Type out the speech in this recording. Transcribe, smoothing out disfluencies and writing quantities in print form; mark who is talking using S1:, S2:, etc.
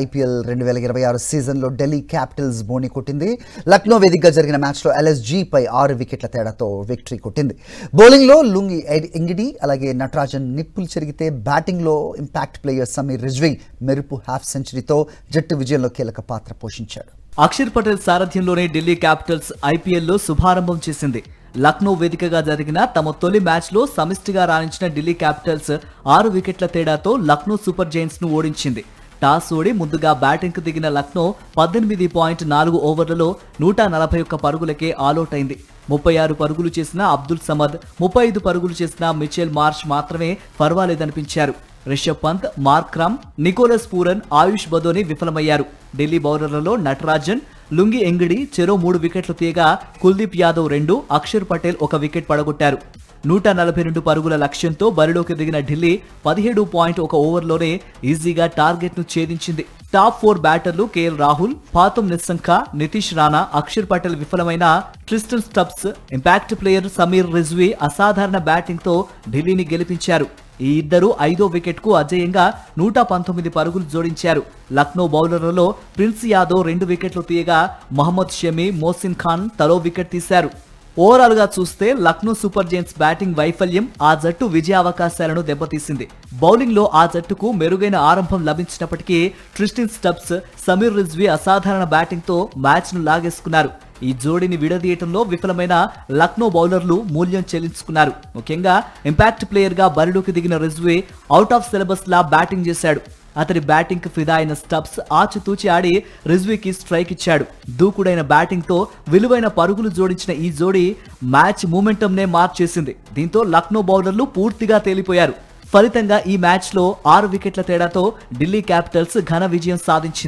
S1: IPL 2026 సీజన్లో Delhi Capitals బోని కొట్టింది. లక్నో వేదికగా జరిగిన మ్యాచ్లో ఎల్ఎస్జీ పై 6 వికెట్ల తేడాతో విక్టరీ కొట్టింది. బౌలింగ్లో లుంగి ఎంగిడి అలాగే నటరాజన్ నిప్పులు చెరిగితే బ్యాటింగ్లో ఇంపాక్ట్ ప్లేయర్ సమీర్ రిజ్వీ మెరుపు హాఫ్ సెంచరీతో జట్టు విజయంలో కీలక పాత్ర పోషించాడు.
S2: అక్షర్ పటేల్ సారథ్యంలోనే ఢిల్లీ క్యాపిటల్స్ ఐపీఎల్లో శుభారంభం చేసింది. లక్నో వేదికగా జరిగిన తమ తొలి మ్యాచ్లో సమిష్టిగా రాణించిన ఢిల్లీ క్యాపిటల్స్ 6 వికెట్ల తేడాతో లక్నో సూపర్ జైంట్స్ ను ఓడించింది. టాస్ ఓడి ముందుగా బ్యాటింగ్ కు దిగిన లక్నో 18.4 ఓవర్లలో 141 పరుగులకే ఆలౌట్ అయింది. 36 పరుగులు చేసిన అబ్దుల్ సమద్, 35 పరుగులు చేసిన మిచెల్ మార్ష్ మాత్రమే పర్వాలేదనిపించారు. Rishabh Pant, Markram, Nicholas Pooran, Ayush Badoni విఫలమయ్యారు. ఢిల్లీ బౌలర్లలో నటరాజన్, లుంగి ఎంగిడి చెరో 3 వికెట్లు తీయగా కుల్దీప్ యాదవ్ 2, అక్షర్ పటేల్ 1 వికెట్ పడగొట్టారు. 142 పరుగుల లక్ష్యంతో బరిలోకి దిగిన ఢిల్లీ 17.1 ఓవర్లోనే ఈజీగా టార్గెట్ ను ఛేదించింది. టాప్ 4 బ్యాటర్లు కేఎల్ రాహుల్, పాతం నిస్సంఖ, నితీష్ రాణా, అక్షర్ పటేల్ విఫలమైన Tristan Stubbs, impact player Sameer Rizvi అసాధారణ బ్యాటింగ్ తో ఢిల్లీని గెలిపించారు. ఈ ఇద్దరు 5వ వికెట్ కు అజేయంగా 119 పరుగులు జోడించారు. లక్నో బౌలర్లలో ప్రిన్స్ యాదవ్ 2 వికెట్లు తీయగా మహమ్మద్ షమి, మోసిన్ ఖాన్ తలో వికెట్ తీశారు. ఓవరాల్ గా చూస్తే లక్నో సూపర్ జైంట్స్ బ్యాటింగ్ వైఫల్యం ఆ జట్టు విజయావకాశాలను దెబ్బతీసింది. బౌలింగ్ లో ఆ జట్టుకు మెరుగైన ఆరంభం లభించినప్పటికీ ట్రిస్టన్ స్టబ్స్, సమీర్ రిజ్వీ అసాధారణ బ్యాటింగ్ తో మ్యాచ్ ను లాగేసుకున్నారు. ఈ జోడీని విడదీయటంలో విఫలమైన లక్నో బౌలర్లు మూల్యం చెల్లించుకున్నారు. ముఖ్యంగా ఇంపాక్ట్ ప్లేయర్ గా బరిలోకి దిగిన Rizvi out of syllabus law batting చేశాడు. అతడి బ్యాటింగ్ కు ఫిదా అయిన స్టబ్స్ ఆచితూచి ఆడి రిజ్వీకి స్ట్రైక్ ఇచ్చాడు. దూకుడైన బ్యాటింగ్ తో విలువైన పరుగులు జోడించిన ఈ జోడీ మ్యాచ్ మూమెంటం నే మార్చేసింది. దీంతో లక్నో బౌలర్లు పూర్తిగా తేలిపోయారు. ఫలితంగా ఈ మ్యాచ్ లో 6 వికెట్ల తేడాతో ఢిల్లీ క్యాపిటల్స్ ఘన విజయం సాధించింది.